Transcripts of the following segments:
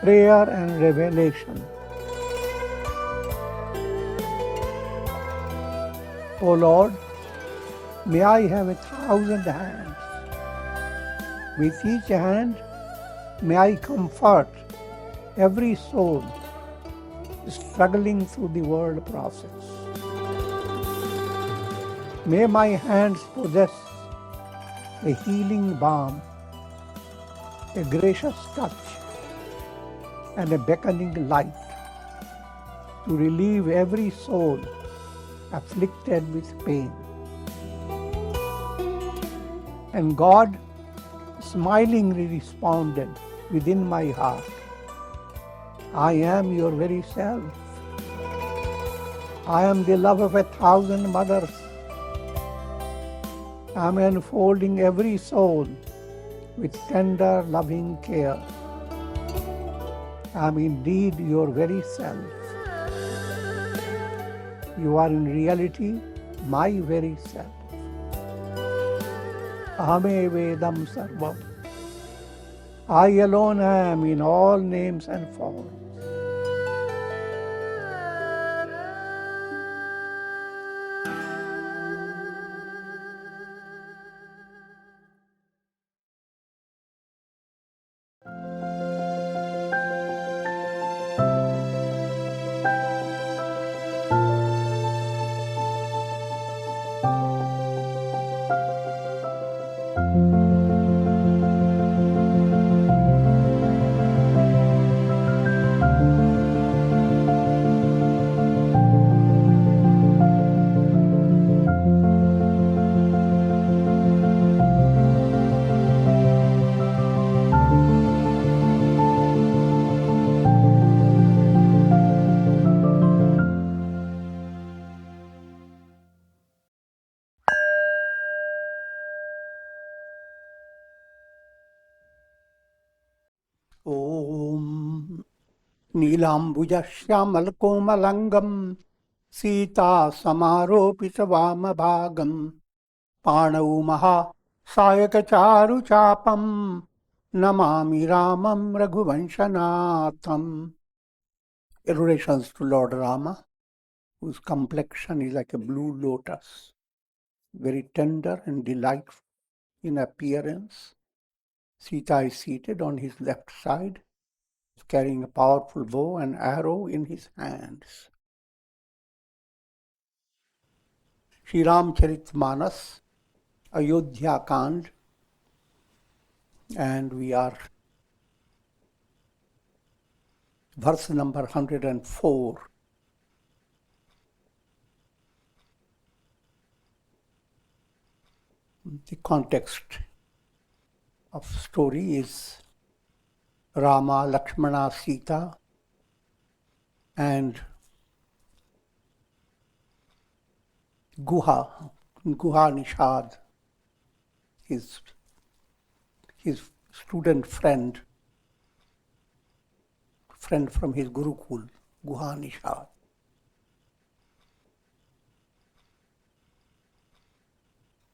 Prayer and revelation. O Lord, may I have 1,000 hands. With each hand, may I comfort every soul struggling through the world process. May my hands possess a healing balm, a gracious touch, and a beckoning light to relieve every soul afflicted with pain. And God smilingly responded within my heart, I am your very self. I am the love of 1,000 mothers. I am enfolding every soul with tender, loving care. I am indeed your very self. You are in reality my very self. Ahame Vedam Sarvam. I alone am in all names and forms. Om Neelambuja Shyamal Komalangam Sita Samaropita Vamabhagam Panau Maha Sayakacharu Chapam Namami Ramam Raghuvanshanatham. Adorations to Lord Rama, whose complexion is like a blue lotus, very tender and delightful in appearance. Sita is seated on his left side, carrying a powerful bow and arrow in his hands. Shri Ramcharitmanas, Ayodhya Kanda, and we are verse number 104. The context of story is Rama, Lakshmana, Sita, and Guha Nishad, his student friend from his Gurukul, Guha Nishad.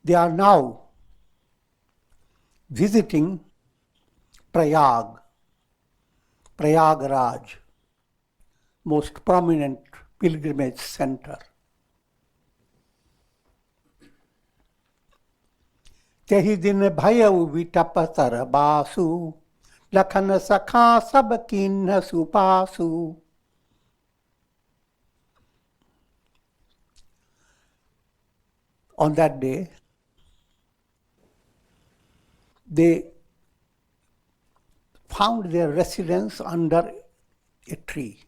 They are now visiting Prayagraj, most prominent pilgrimage center. Tehi din bhayav vitapatar basu, lakhan sakha sab kinha supasu. On that day, they found their residence under a tree.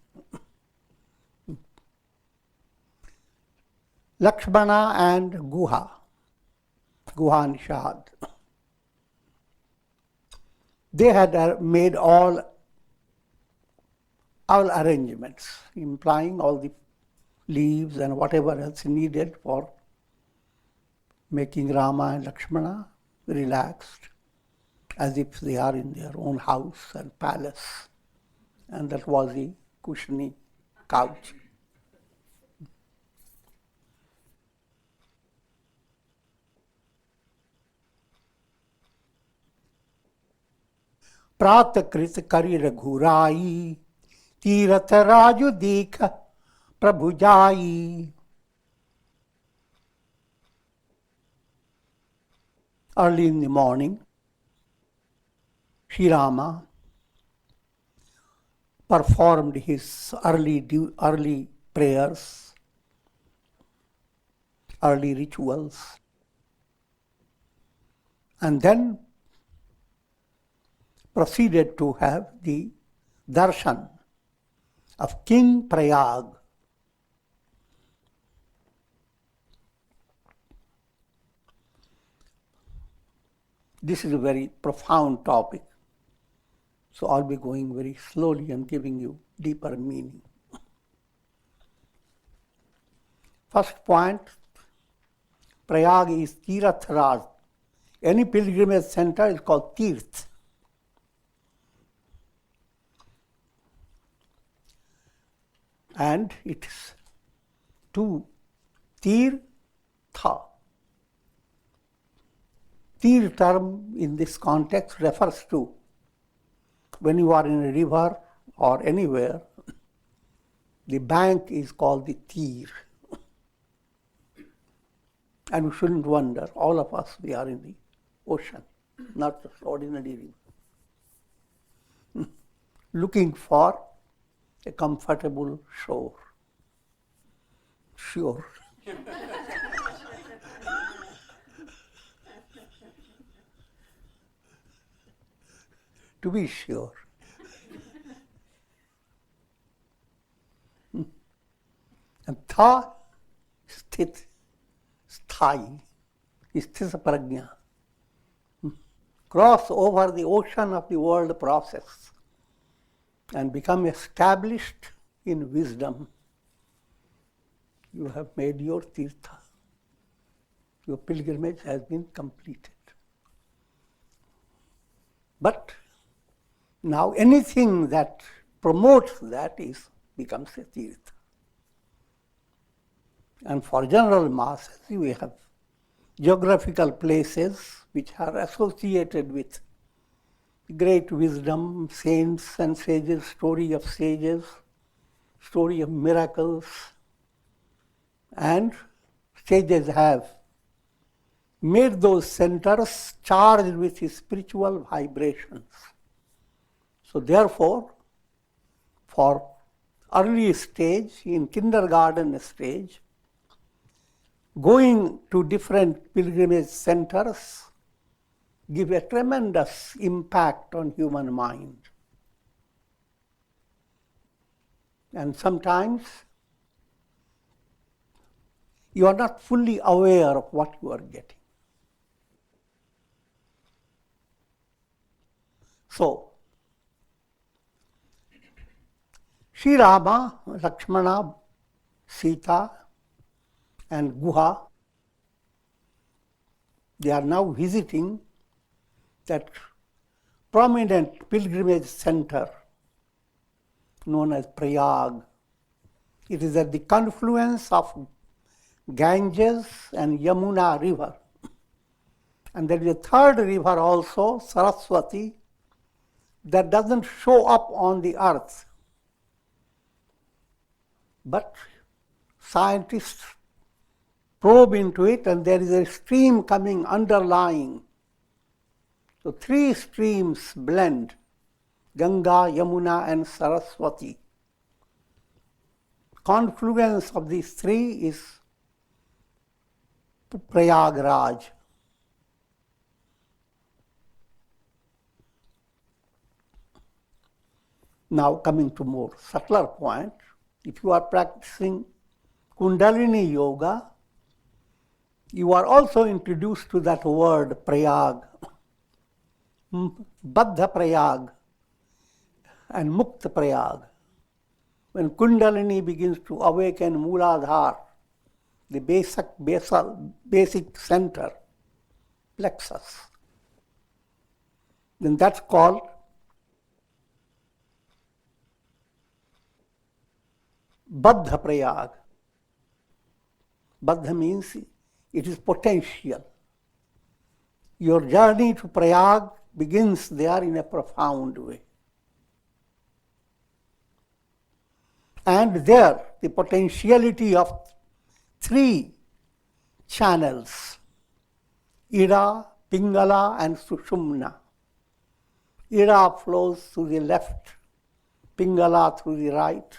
Lakshmana and Guha Nishad. They had made all arrangements, implying all the leaves and whatever else needed for making Rama and Lakshmana relaxed, as if they are in their own house and palace. And that was the cushiony couch. प्रातकृत करि रघुराई, तीरथ राजु देख प्रभु जाई. Early in the morning, Shri Rama performed his early prayers, early rituals, and then proceeded to have the darshan of King Prayag. This is a very profound topic, so I'll be going very slowly and giving you deeper meaning. First point, Prayag is Tirath Raj. Any pilgrimage center is called Tirth. And it is two, Tirtha. Tir term in this context refers to when you are in a river or anywhere, the bank is called the Tir. And we shouldn't wonder, all of us, we are in the ocean, not just ordinary river. Looking for a comfortable shore. Sure. To be sure. And tha, sthit, sthai, sthita prajna. Cross over the ocean of the world process and become established in wisdom. You have made your tirtha. Your pilgrimage has been completed. But now anything that promotes that becomes a tirtha. And for general masses, we have geographical places which are associated with great wisdom, saints and sages, story of sages, story of miracles, and sages have made those centers charged with spiritual vibrations. So therefore, for early stage, in kindergarten stage, going to different pilgrimage centers give a tremendous impact on human mind. And sometimes you are not fully aware of what you are getting. So, Shri Rama, Lakshmana, Sita, and Guha, they are now visiting that prominent pilgrimage center known as Prayag. It is at the confluence of Ganges and Yamuna river. And there is a third river also, Saraswati, that doesn't show up on the earth. But scientists probe into it and there is a stream coming underlying. So three streams blend, Ganga, Yamuna and Saraswati. Confluence of these three is Prayagraj. Now coming to more subtler point, if you are practicing Kundalini Yoga, you are also introduced to that word Prayag, Baddha Prayag and Mukta Prayag. When Kundalini begins to awaken Mooladhar, the basic center, plexus, then that's called Baddha Prayag. Baddha means it is potential. Your journey to Prayag begins there in a profound way. And there, the potentiality of three channels, Ida, Pingala and Sushumna. Ida flows through the left, Pingala through the right.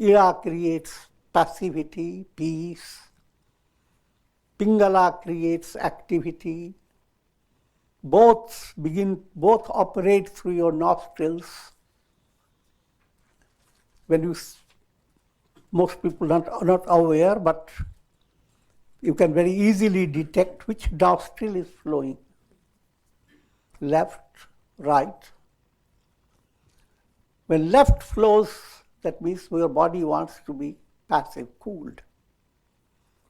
Ida creates passivity, peace. Pingala creates activity. Both operate through your nostrils. Most people are not aware, but you can very easily detect which nostril is flowing. Left, right. When left flows, that means your body wants to be passive, cooled.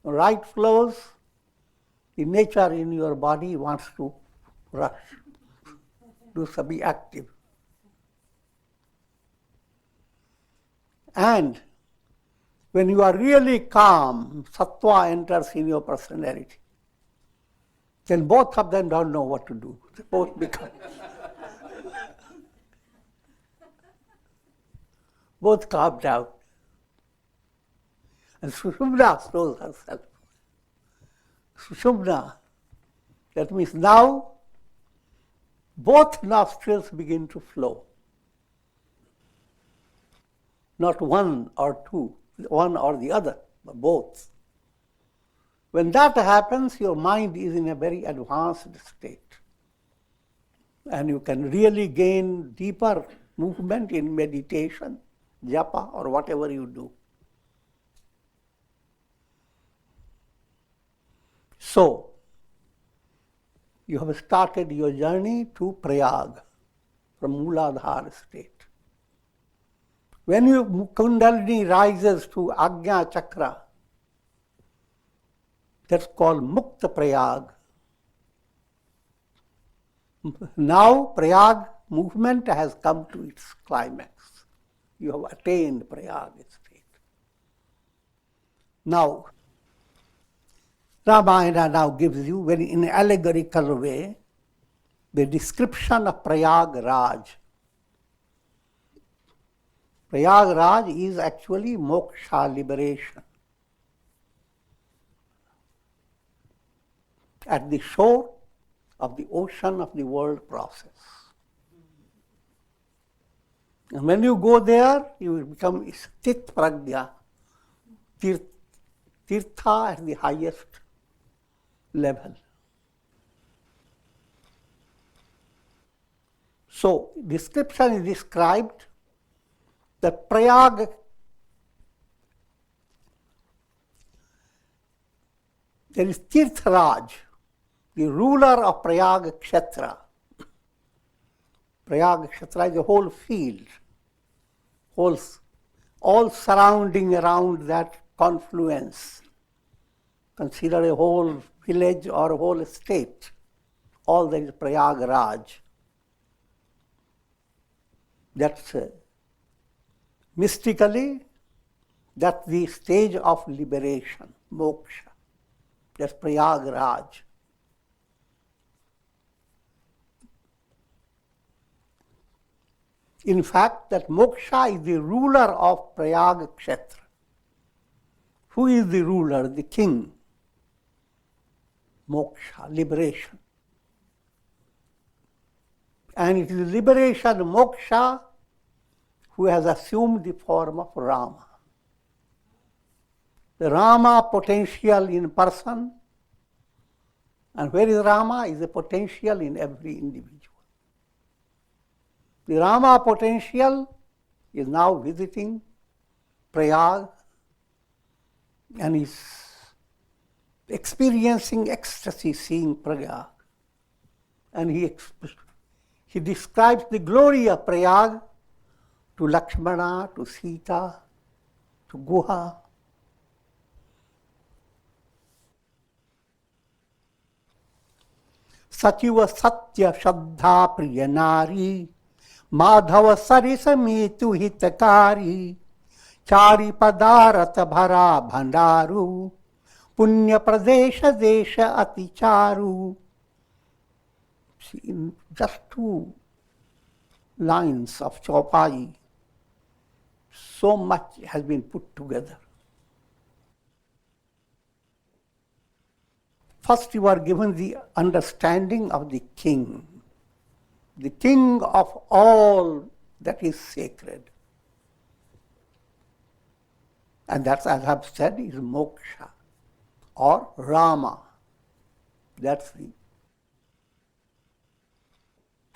Right flows, the nature in your body wants to rush, to be active. And when you are really calm, sattva enters in your personality. Then both of them don't know what to do. They both become both calm down. And Sushumna shows herself. Sushumna, that means now both nostrils begin to flow. Not one or two, one or the other, but both. When that happens, your mind is in a very advanced state. And you can really gain deeper movement in meditation, japa, or whatever you do. So, you have started your journey to Prayag from Mooladhara state. When your Kundalini rises to Ajna Chakra, that's called Mukta Prayag. Now Prayag movement has come to its climax. You have attained Prayag state. Now, Ramayana now gives you, very in an allegorical way, the description of Prayag Raj. Prayag Raj is actually moksha, liberation. At the shore of the ocean of the world process. And when you go there, you will become sthit pragya, tirtha at the highest level. So, description is described that Prayag, there is Tirtharaj, the ruler of Prayag Kshetra. Prayag Kshetra is a whole field, all surrounding around that confluence. Consider a whole village or a whole state. All that is Prayag Raj. That's mystically, that's the stage of liberation, moksha. That's Prayag Raj. In fact, that moksha is the ruler of Prayag Kshetra. Who is the ruler, the king? Moksha, liberation. And it is liberation, moksha, who has assumed the form of Rama. The Rama potential in person, and where is Rama? Is a potential in every individual. The Rama potential is now visiting Prayag and is experiencing ecstasy seeing Prayag. And he describes the glory of Prayag to Lakshmana, to Sita, to Guha. Sachiva Satya Shraddha Priya Nari, Madhava Sarisa Metu Hitakari, Chari Padarata Bhara Bhandaru, Punya Pradesha Desha Aticharu. See, in just 2 lines of Chaupai, so much has been put together. First, you are given the understanding of the king of all that is sacred. And that's, as I've said, is moksha or Rama. That's the.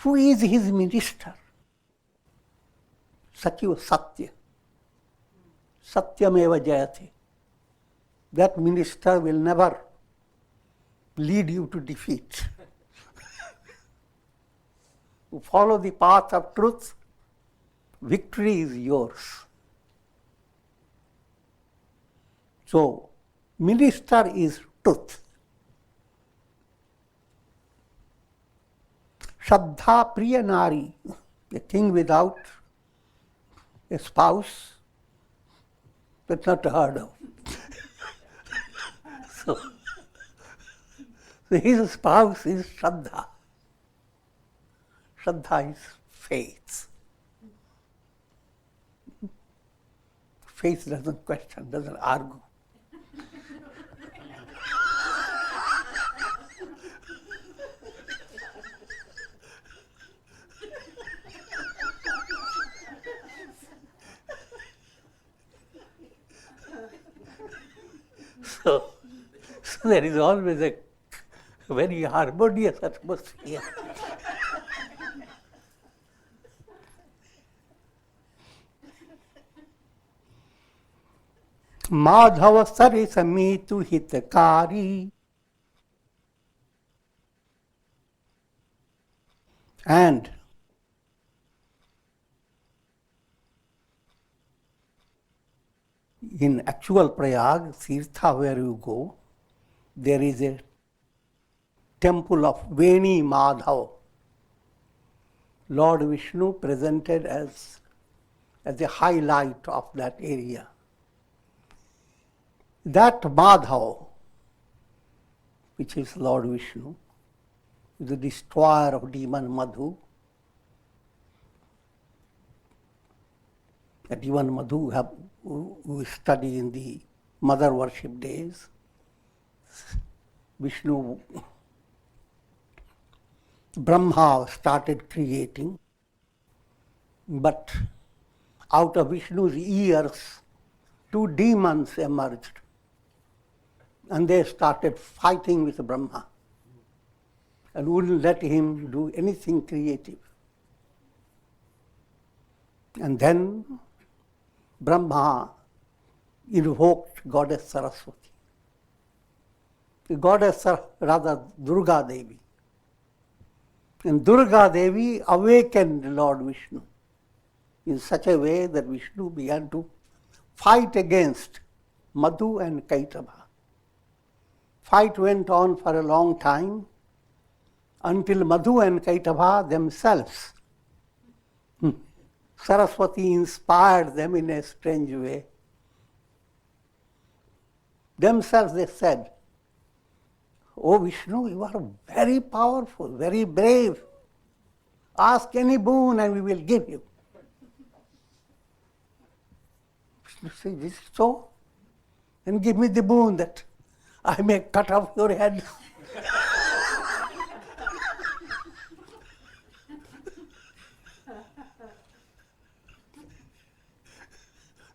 Who is his minister? Satya. Satyameva jayate. That minister will never lead you to defeat. You follow the path of truth, victory is yours. So, minister is truth. Shraddha Priya Nari, a king without a spouse, that's not heard of. So his spouse is Shraddha. Shraddha is faith. Faith doesn't question, doesn't argue. So there is always a very harmonious atmosphere. Madhava Sari Samitu Hitakari. And in actual Prayag, Tirtha, where you go, there is a temple of Veni Madhav. Lord Vishnu presented as a highlight of that area. That Madhav, which is Lord Vishnu, is the destroyer of demon Madhu. The demon Madhu who study in the mother worship days. Vishnu, Brahma started creating, but out of Vishnu's ears, 2 demons emerged. And they started fighting with Brahma and wouldn't let him do anything creative. And then Brahma invoked Goddess Saraswati. The goddess, rather Durga Devi. And Durga Devi awakened Lord Vishnu in such a way that Vishnu began to fight against Madhu and Kaitava. Fight went on for a long time until Madhu and Kaitava themselves, Saraswati inspired them in a strange way. Themselves they said, "Oh Vishnu, you are very powerful, very brave. Ask any boon and we will give you." Vishnu said, "This is so? Then give me the boon that I may cut off your head."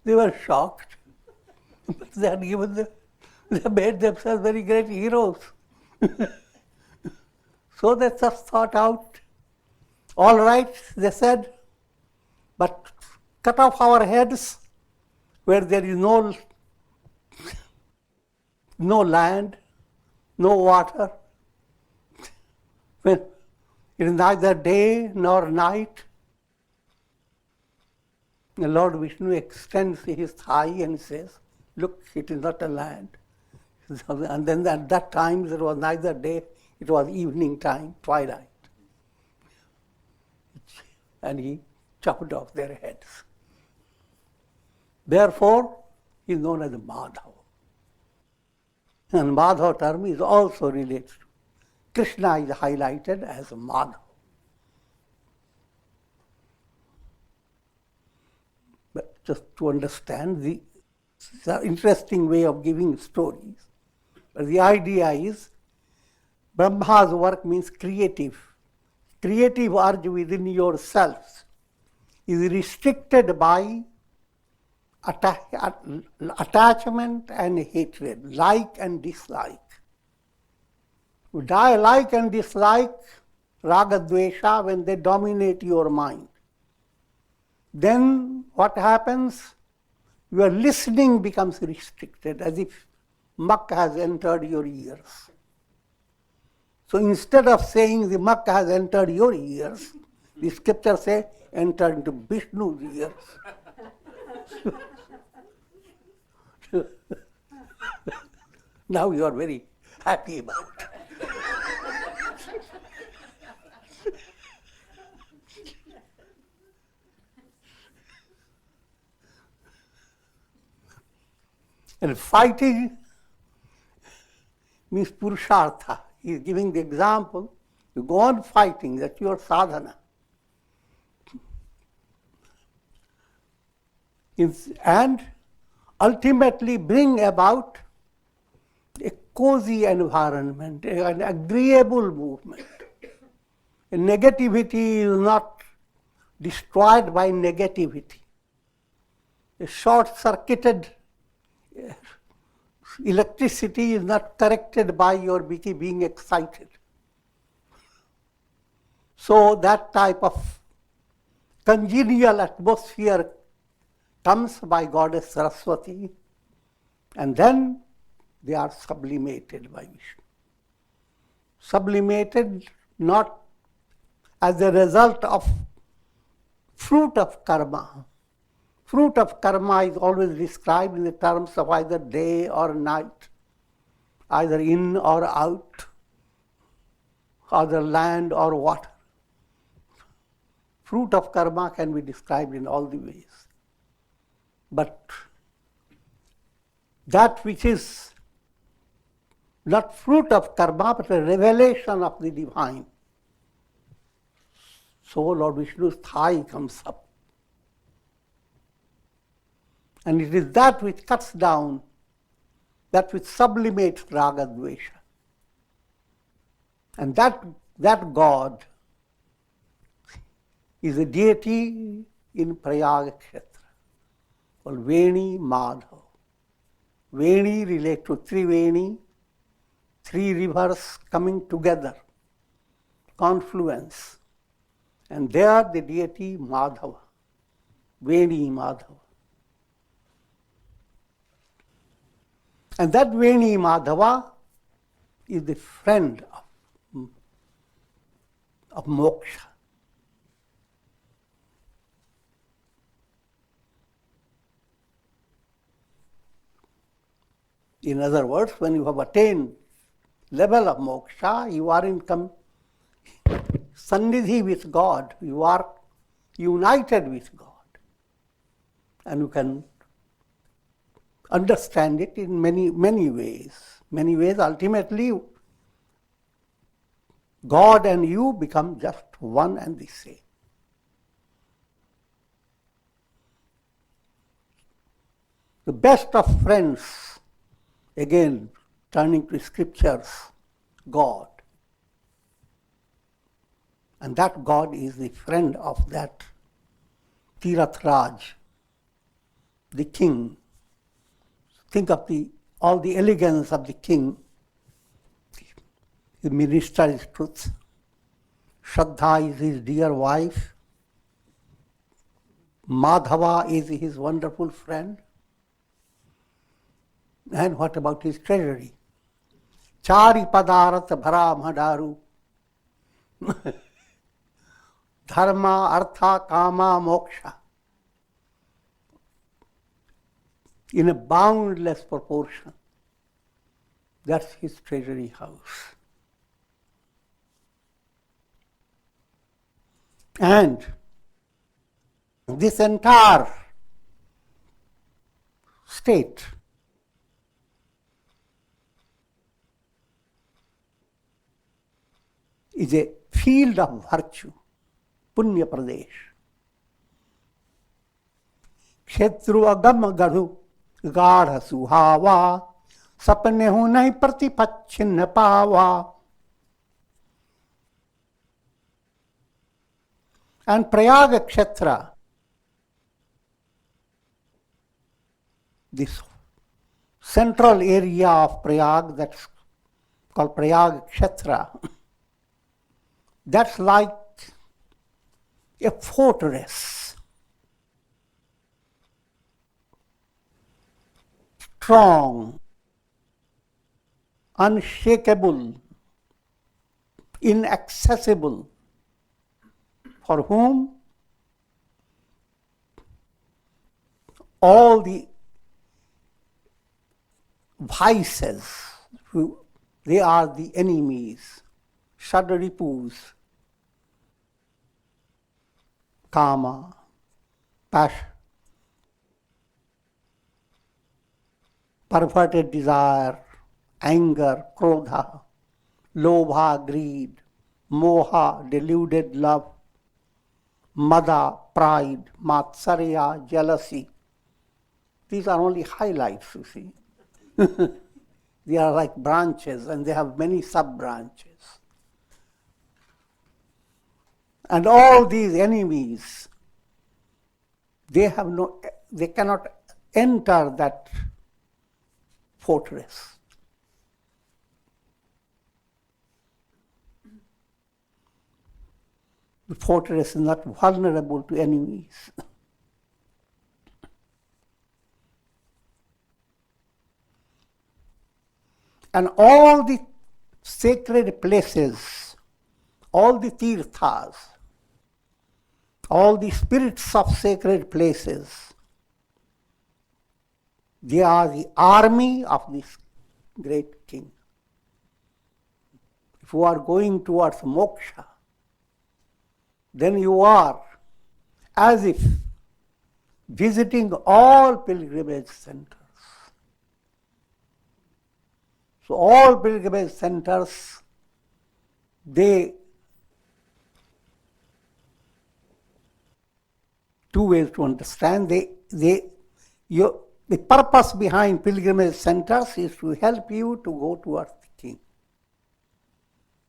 They were shocked. But they had given they made themselves very great heroes. So they just thought out, all right, they said, but cut off our heads where there is no land, no water, when it is neither day nor night. The Lord Vishnu extends his thigh and says, "Look, it is not a land." And then at that time there was neither day, it was evening time, twilight. And he chopped off their heads. Therefore, he is known as Madhav. And Madhav term is also related to Krishna is highlighted as Madhav. But just to understand, it's an interesting way of giving stories. But the idea is, Brahma's work means creative. Creative urge within yourselves is restricted by attachment and hatred, like and dislike. Like and dislike, raga dvesha, when they dominate your mind. Then what happens? Your listening becomes restricted, as if muck has entered your ears. So instead of saying the muck has entered your ears, the scripture says, enter into Vishnu's ears. Now you are very happy about it. And fighting means purushartha. He is giving the example. You go on fighting, that's your sadhana. And ultimately bring about a cozy environment, an agreeable movement. And negativity is not destroyed by negativity. A short-circuited electricity is not corrected by your being excited. So that type of congenial atmosphere comes by Goddess Saraswati, and then they are sublimated by Vishnu. Sublimated not as a result of fruit of karma. Fruit of karma is always described in the terms of either day or night, either in or out, either land or water. Fruit of karma can be described in all the ways. But that which is not fruit of karma, but a revelation of the divine. So Lord Vishnu's thigh comes up. And it is that which cuts down, that which sublimates raga dvesha. And that God is a deity in Prayag Kshetra, called Veni Madhav. Veni relates to Triveni, three rivers coming together, confluence. And there the deity Madhava, Veni Madhava. And that Veni Madhava is the friend of moksha. In other words, when you have attained level of moksha, you are in sannidhi with God, you are united with God. And you can understand it in many ways. Many ways, ultimately, God and you become just one and the same. The best of friends, again, turning to scriptures, God. And that God is the friend of that Tirath Raj, the king. Think of all the elegance of the king. He ministers truth. Shraddha is his dear wife. Madhava is his wonderful friend. And what about his treasury? Chari padarat bhara madaru. Dharma, artha, kama, moksha. In a boundless proportion. That's his treasury house. And this entire state is a field of virtue, Punya Pradesh. Kshetru agam gadhu गाढ़ सुहावा सपने हो नहीं प्रतिपच्छिन्न पावा. And Prayaga Kshetra, this central area of Prayag that's called Prayaga Kshetra, that's like a fortress, strong, unshakable, inaccessible, for whom all the vices, they are the enemies, Shadaripus, Kama, passion, perverted desire, anger, krodha, lobha, greed, moha, deluded love, mada, pride, matsarya, jealousy. These are only highlights, you see. They are like branches and they have many sub-branches. And all these enemies, they cannot enter that fortress. The fortress is not vulnerable to enemies. And all the sacred places, all the tirthas, all the spirits of sacred places, they are the army of this great king. If you are going towards moksha, then you are as if visiting all pilgrimage centers. So all pilgrimage centers, two ways to understand. The purpose behind pilgrimage centers is to help you to go towards the king.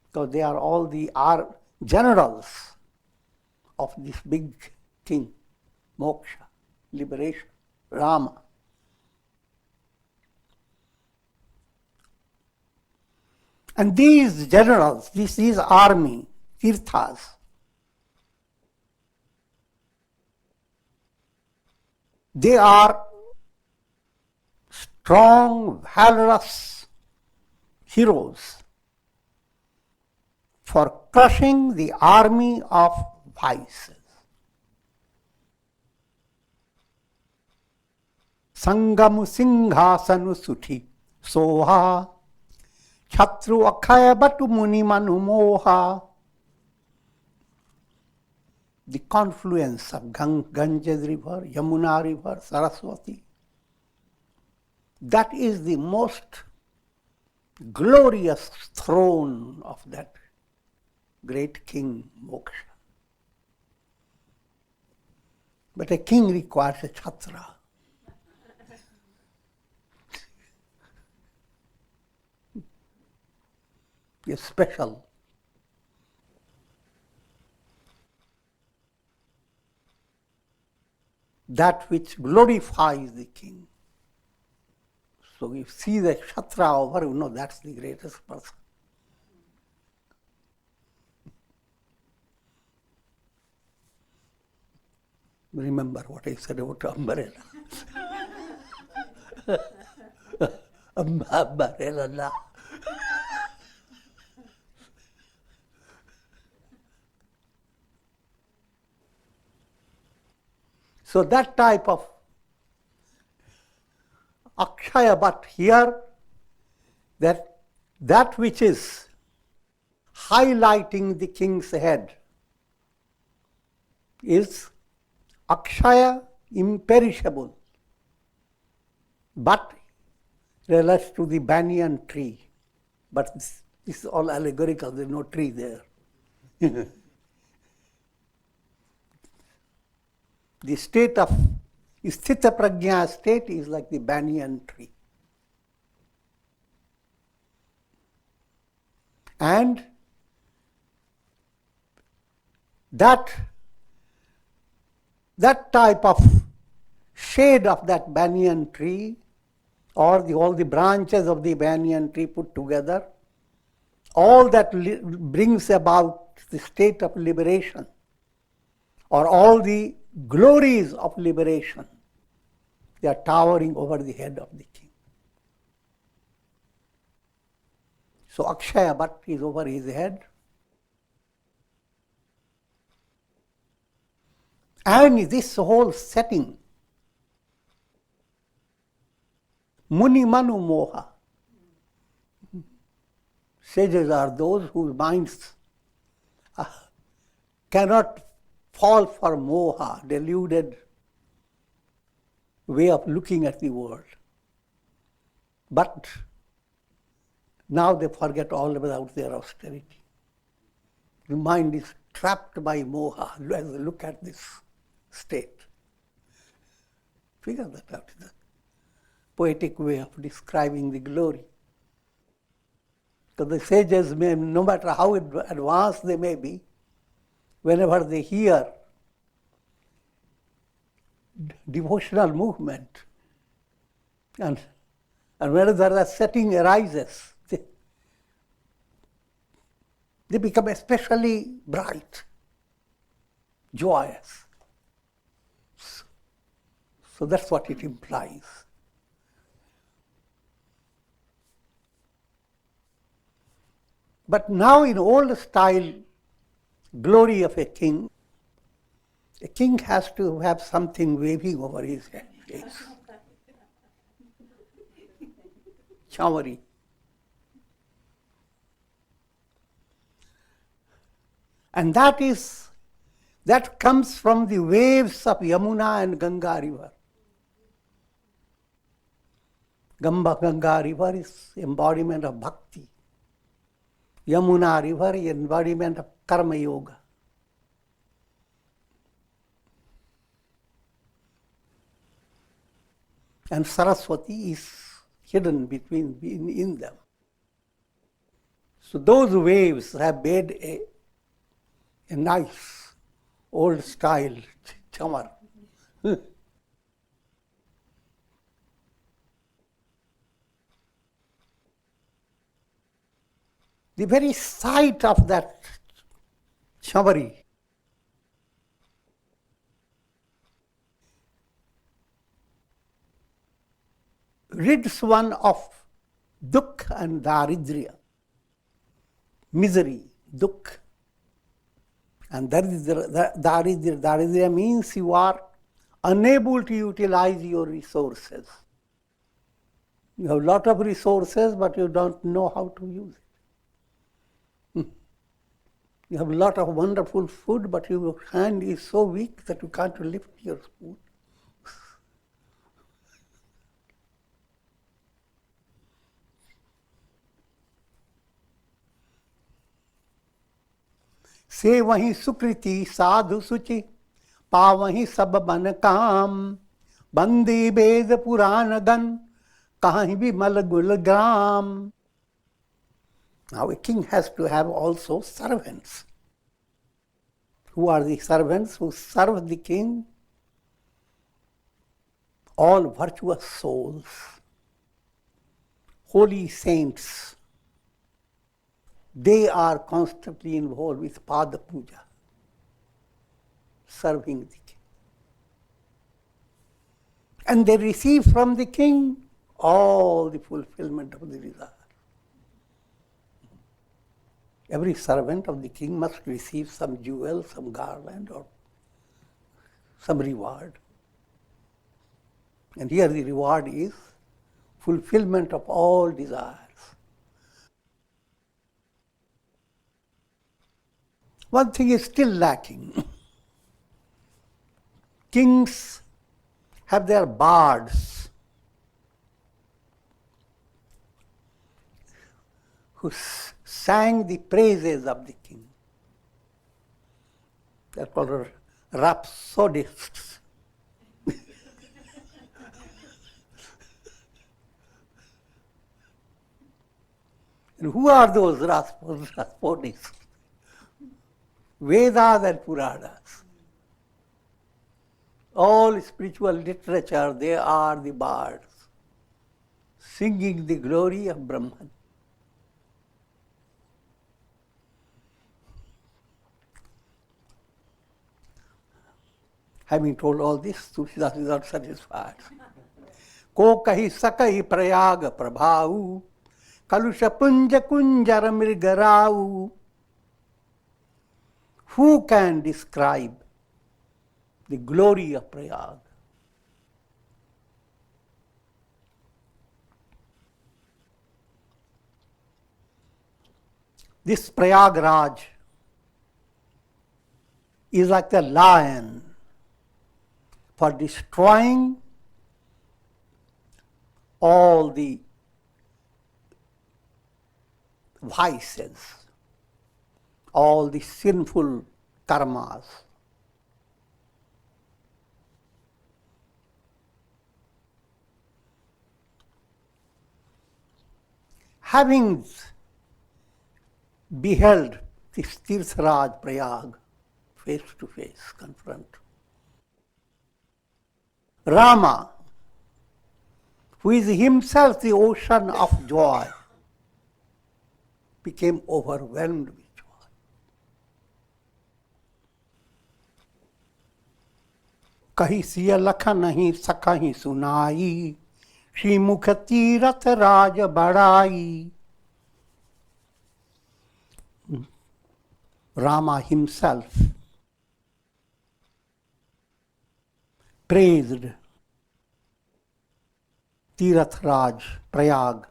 Because they are all the generals of this big king, moksha, liberation, Rama. And these generals, these army, tirthas, they are strong, valorous heroes for crushing the army of vices. Sangamu singhasanu suthi soha Chatru akhaya batu muni manu moha. The confluence of Ganges river, Yamuna river, Saraswati. That is the most glorious throne of that great king, moksha. But a king requires a chhatra. A special. That which glorifies the king. So you see the Kshatriya over, you know that's the greatest person. Remember what I said about umbrella. Umbrella. So that type of akshaya, but here that which is highlighting the king's head is akshaya, imperishable, but relates to the banyan tree. But this is all allegorical, there is no tree there. The state of Sthita Prajna state is like the banyan tree. And that type of shade of that banyan tree, or all the branches of the banyan tree put together, all that brings about the state of liberation, or all the glories of liberation, they are towering over the head of the king. So Akshaya Bhatt is over his head. And this whole setting, Muni Manu Moha. Sages are those whose minds cannot fall for moha, deluded way of looking at the world. But now they forget all about their austerity. The mind is trapped by moha as they look at this state. Figure that out. The poetic way of describing the glory. So the sages, may, no matter how advanced they may be, whenever they hear devotional movement, and whenever that setting arises, they become especially bright, joyous. So that's what it implies. But now in old style glory of a king has to have something waving over his face. Chawari. And that comes from the waves of Yamuna and Ganga river. Ganga river is embodiment of bhakti. Yamuna river is embodiment of karma yoga. And Saraswati is hidden in them. So those waves have made a nice old style chamar. The very sight of that chavari rids one of dukh and daridrya, misery, dukh. And daridrya means you are unable to utilize your resources. You have a lot of resources, but you don't know how to use it. You have a lot of wonderful food, but your hand is so weak that you can't lift your spoon. से वहीं सुकृति साधु सुचि पावहीं सब बन काम बंदी वेद पुराण गण कहीं भी मल गुल ग्राम. Now a king has to have also servants. Who are the servants who serve the king? All virtuous souls, holy saints. They are constantly involved with Pada Puja, serving the king. And they receive from the king all the fulfillment of the desire. Every servant of the king must receive some jewel, some garland, or some reward. And here the reward is fulfillment of all desires. One thing is still lacking. Kings have their bards who sang the praises of the king. They're called rhapsodists. And who are those rhapsodists? Vedas and Puranas. All spiritual literature, they are the bards, singing the glory of Brahman. Having told all this, Tulsidas is not satisfied. Ko kahi sakai prayag prabhau, kalusha punja kunjara mirgarau. Who can describe the glory of Prayag? This Prayagraj is like a lion for destroying all the vices, all the sinful karmas. Having beheld this Tirtharaj Prayag face to face, confront, Rama, who is himself the ocean of joy, became overwhelmed with joy. Kahi siya lakha nahi sakahi sunai, Shri Mukha Tirath Raja Badai. Rama himself praised Tirath Raj, Prayag,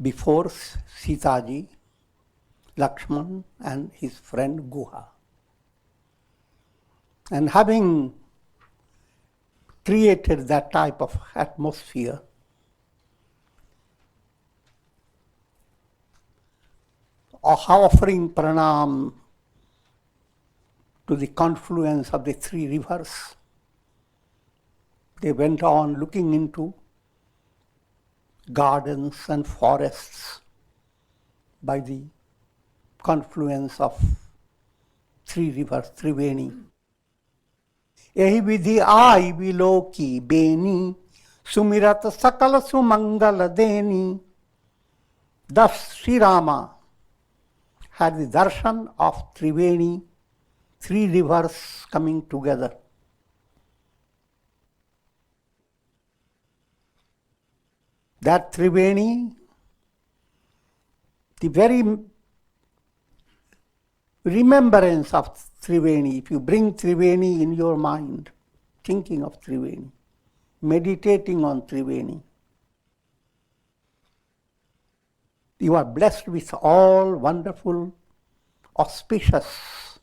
before Sitaji, Lakshman and his friend Guha. And having created that type of atmosphere, offering pranam to the confluence of the three rivers, they went on looking into gardens and forests by the confluence of three rivers, Triveni. Ehi vidhi ai viloki beni, sumirat sakala sumangala deni. Thus Sri Rama had the darshan of Triveni, three rivers coming together. That Triveni, the very remembrance of Triveni, if you bring Triveni in your mind, thinking of Triveni, meditating on Triveni, you are blessed with all wonderful, auspicious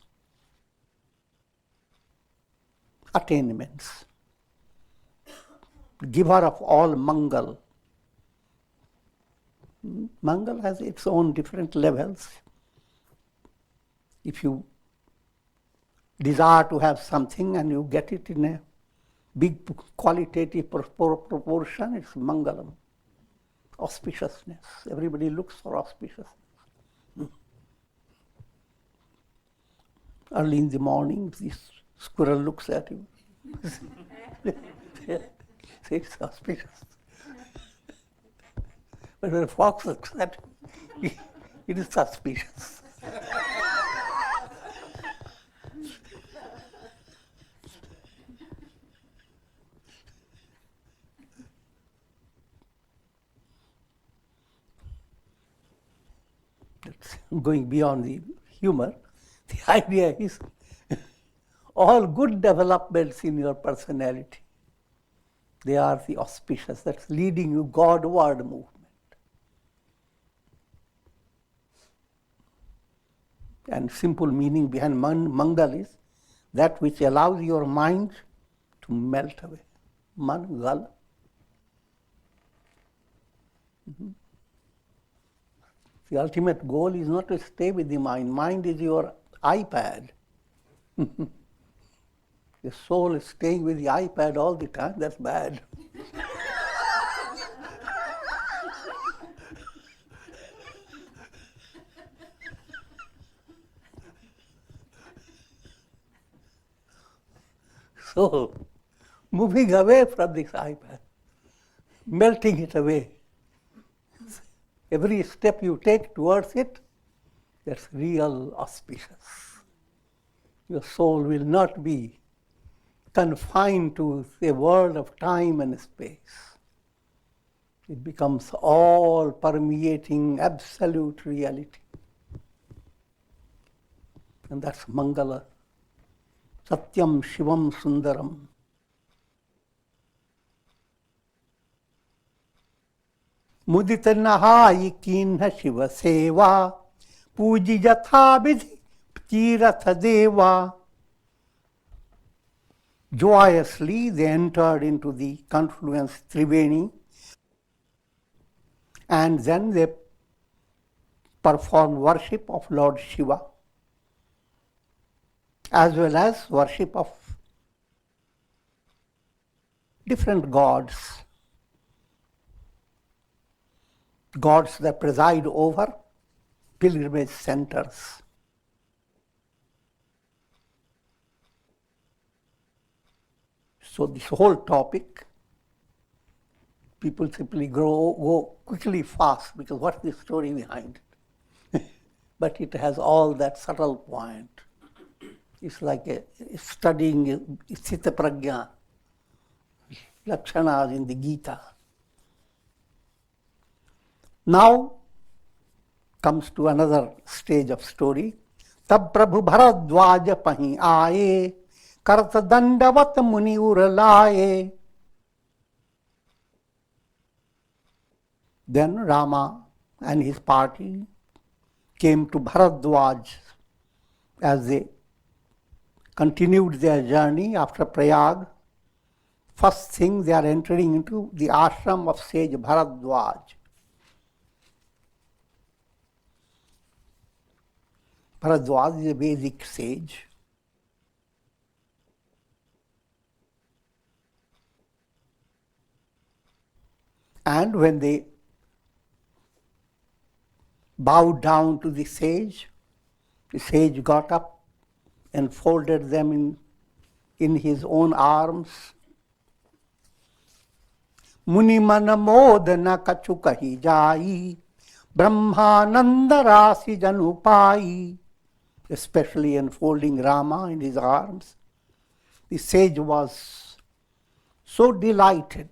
attainments. Giver of all Mangal. Mangal has its own different levels. If you desire to have something and you get it in a big qualitative proportion, it's Mangalam. Auspiciousness. Everybody looks for auspiciousness. Early in the morning, this squirrel looks at you. Say it's auspicious. But when a fox looks at you, it is suspicious. Going beyond the humor, the idea is all good developments in your personality, they are the auspicious, that's leading you Godward movement. And simple meaning behind Mangal is that which allows your mind to melt away. Mangal. The ultimate goal is not to stay with the mind. Mind is your iPad. The soul is staying with the iPad all the time. That's bad. So, moving away from this iPad, melting it away. Every step you take towards it, that's real auspicious. Your soul will not be confined to a world of time and space. It becomes all permeating absolute reality. And that's Mangala. Satyam Shivam Sundaram. Mudita Nahayi Kinha Shiva Seva Puji Jathabidhi Tiratha Deva. Joyously they entered into the confluence Triveni, and then they performed worship of Lord Shiva, as well as worship of different gods, gods that preside over pilgrimage centers. So this whole topic, people simply go quickly fast because what's the story behind it? But it has all that subtle point. It's like studying Sthita Prajna, Lakshanas in the Gita. Now comes to another stage of story. Tab Prabhu Bharadwaja pahi aaye, karta dandavat muni uralaye. Then Rama and his party came to Bharadwaj as they continued their journey after Prayag. First thing, they are entering into the ashram of Sage Bharadwaj. Bharadwaj is a Vedic sage. And when they bowed down to the sage got up and folded them in his own arms. Muni manamodana kachukahi jai, brahmananda rasi janupai. Especially enfolding Rama in his arms, the sage was so delighted.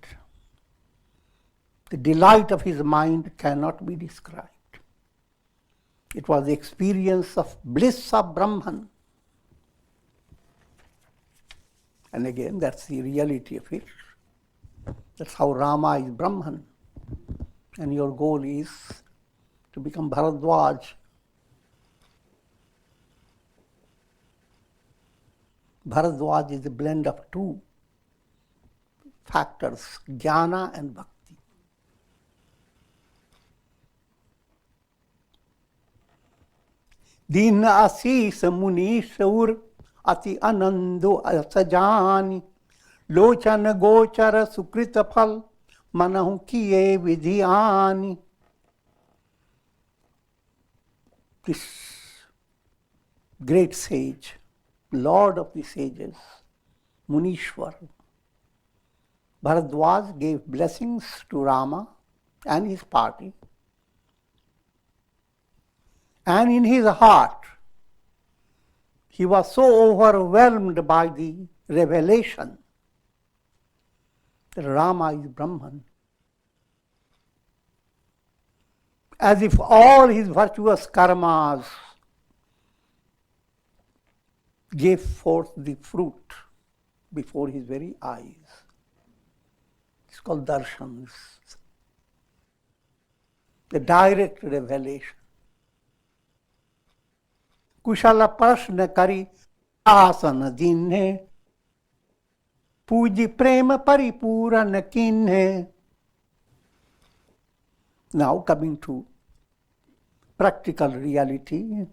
The delight of his mind cannot be described. It was the experience of bliss of Brahman. And again, that's the reality of it. That's how Rama is Brahman. And your goal is to become Bharadwaj. Bharadwaj is a blend of two factors, jnana and bhakti. Din asis muni shaur ati anando asajani, lochan gochara sukrita phal manahu kiye vidhyani. This great sage, Lord of the sages, Munishwar, Bharadwaj gave blessings to Rama and his party. And in his heart, he was so overwhelmed by the revelation that Rama is Brahman. As if all his virtuous karmas gave forth the fruit before his very eyes. It's called darshans, the direct revelation. Kushala prashna kari asana dinhe, puji prema paripurana kinhe. Now coming to practical reality.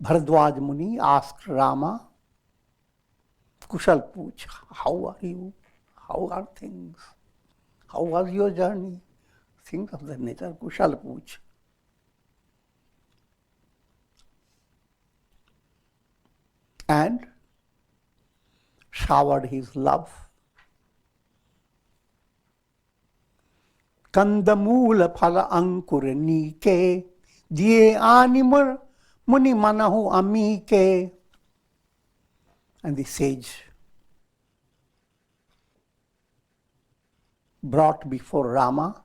Bharadwaj Muni asked Rama, Kushal Pooch, how are you? How are things? How was your journey? Things of that nature, Kushal Pooch. And showered his love. Kandamula phala ankur nike, diye animal muni manahu amike. And the sage brought before Rama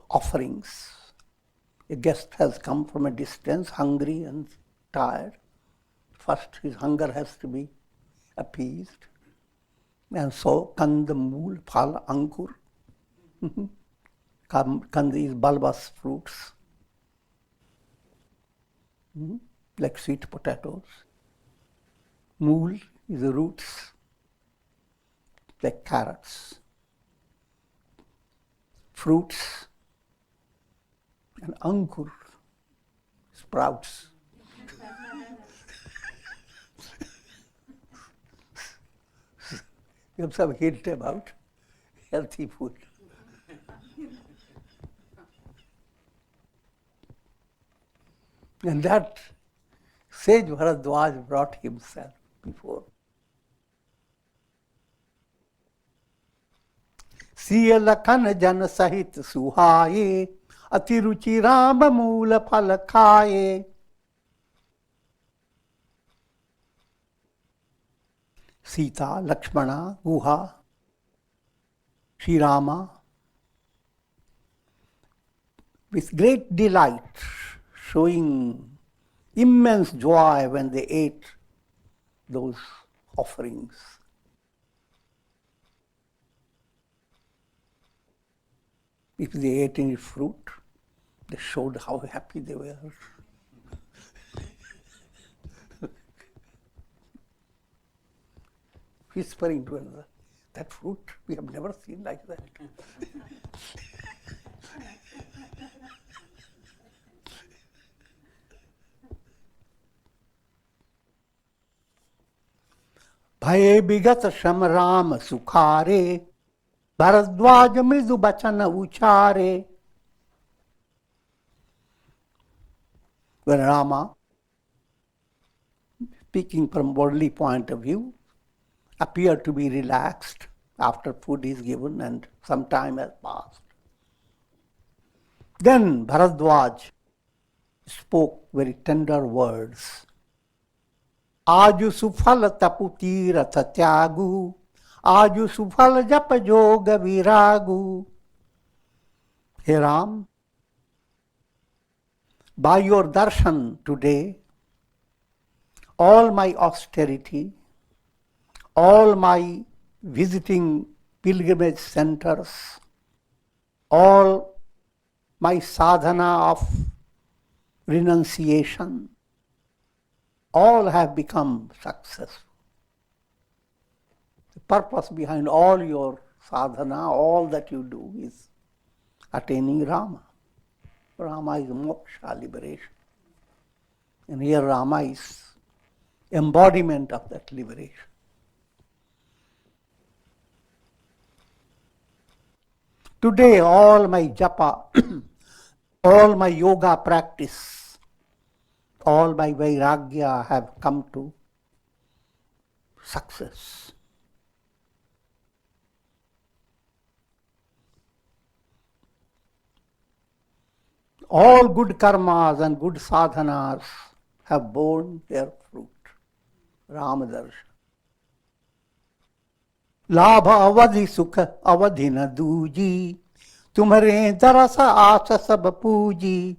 offerings. A guest has come from a distance, hungry and tired. First, his hunger has to be appeased. And so, Kandamul Phal Ankur. Kanda is bulbous fruits, like sweet potatoes. Mool is the roots, like carrots. Fruits and Ankur, sprouts. You have some hint about healthy food. And that sage Bharadwaj brought himself before. Siya Lakhan jan sahit suhaye, atiruchi Rama moola phala khaye. Sita, Lakshmana, Guha, Shri Rama, with great delight, showing immense joy when they ate those offerings. If they ate any fruit, they showed how happy they were. Whispering to another, that fruit, we have never seen like that. Bhaye bigat sham ram sukhare, Bharadwaj mridu bachana uchare. When Rama, speaking from worldly point of view, appeared to be relaxed after food is given and some time has passed. Then Bharadwaj spoke very tender words. Aju sufal taputira tatyagu, aju sufal japa yoga viragu. Hey Ram, by your darshan today, all my austerity, all my visiting pilgrimage centers, all my sadhana of renunciation, all have become successful. The purpose behind all your sadhana, all that you do is attaining Rama. Rama is moksha, liberation. And here Rama is embodiment of that liberation. Today all my japa, all my yoga practice, all my vairagya have come to success. All good karmas and good sadhanas have borne their fruit. Ramadarshan. Labha avadhi sukha avadhi na duji, tumhare darasa aasa sab pooji.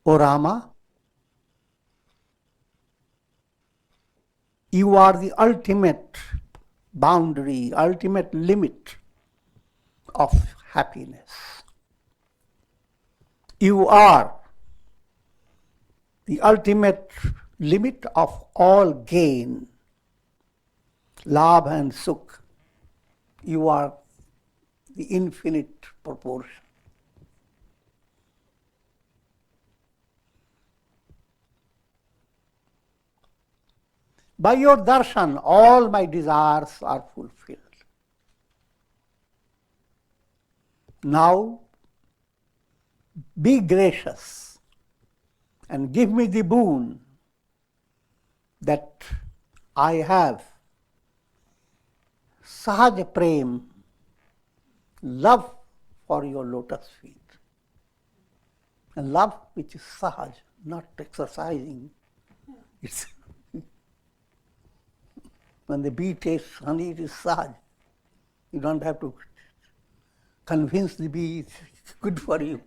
O Rama, you are the ultimate boundary, ultimate limit of happiness. You are the ultimate limit of all gain, labh and sukh. You are the infinite proportion. By your darshan, all my desires are fulfilled. Now, be gracious and give me the boon that I have Sahaj Prem, love for your lotus feet. And love which is Sahaj, not exercising. It's when the bee tastes honey, it is Sahaj. You don't have to convince the bee it's good for you.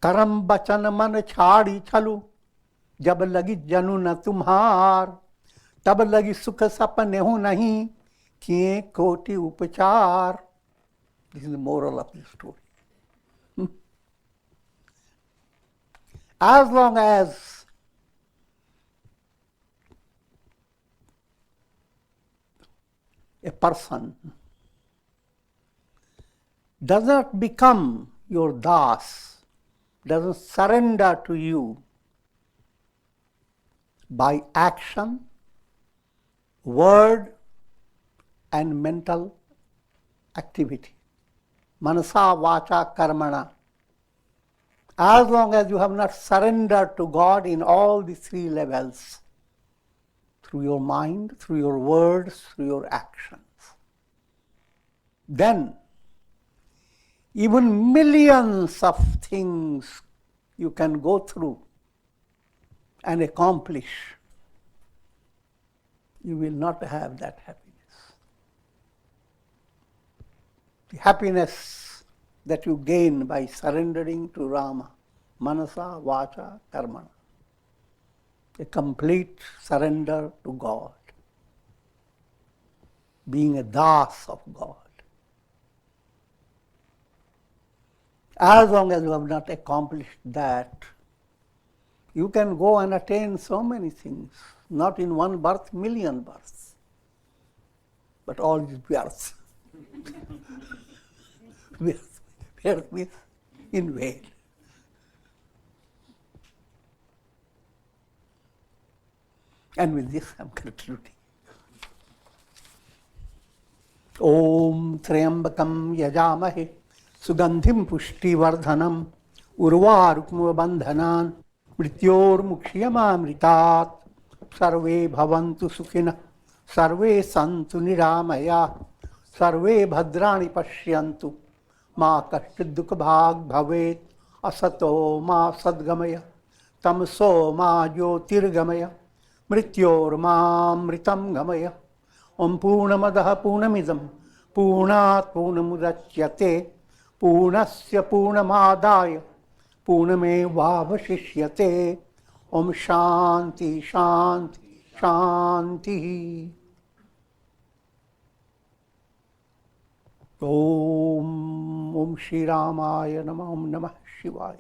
करम बचन मन छाड़ी छलू जब लगी जनु न तुम्हार तब लगी सुख सपने हो नहीं किए कोटि उपचार. This is the moral of the story. As long as a person does not become your das, doesn't surrender to you by action, word, and mental activity. Manasa, vacha, karmana. As long as you have not surrendered to God in all the three levels, through your mind, through your words, through your actions, then even millions of things you can go through and accomplish, you will not have that happiness. The happiness that you gain by surrendering to Rama, manasa, vacha, karmana, a complete surrender to God, being a das of God. As long as you have not accomplished that, you can go and attain so many things, not in one birth, million births, but all these births. Birth in vain. And with this I am concluding. Om Triambakam Yajamahe Sugandhim Pushtivardhanam Urvarukma Bandhanan Mrityor Mukshiyamamritat Sarve Bhavantu Sukhina Sarve Santu Niramaya Sarve Bhadrani Pashyantu Ma Kashchid Dukha Bhag Bhavet Asato Ma Sadgamaya Tamso Ma Jyotirgamaya Mrityor Ma Mritam Gamaya Om Purnamadaha Purnamidam Purnat Purnamudachyate Purnasya Purnamadaya Purnamevavashishyate Om Shanti Shanti Shanti. Om Shri Ramayana Namah Shivaya.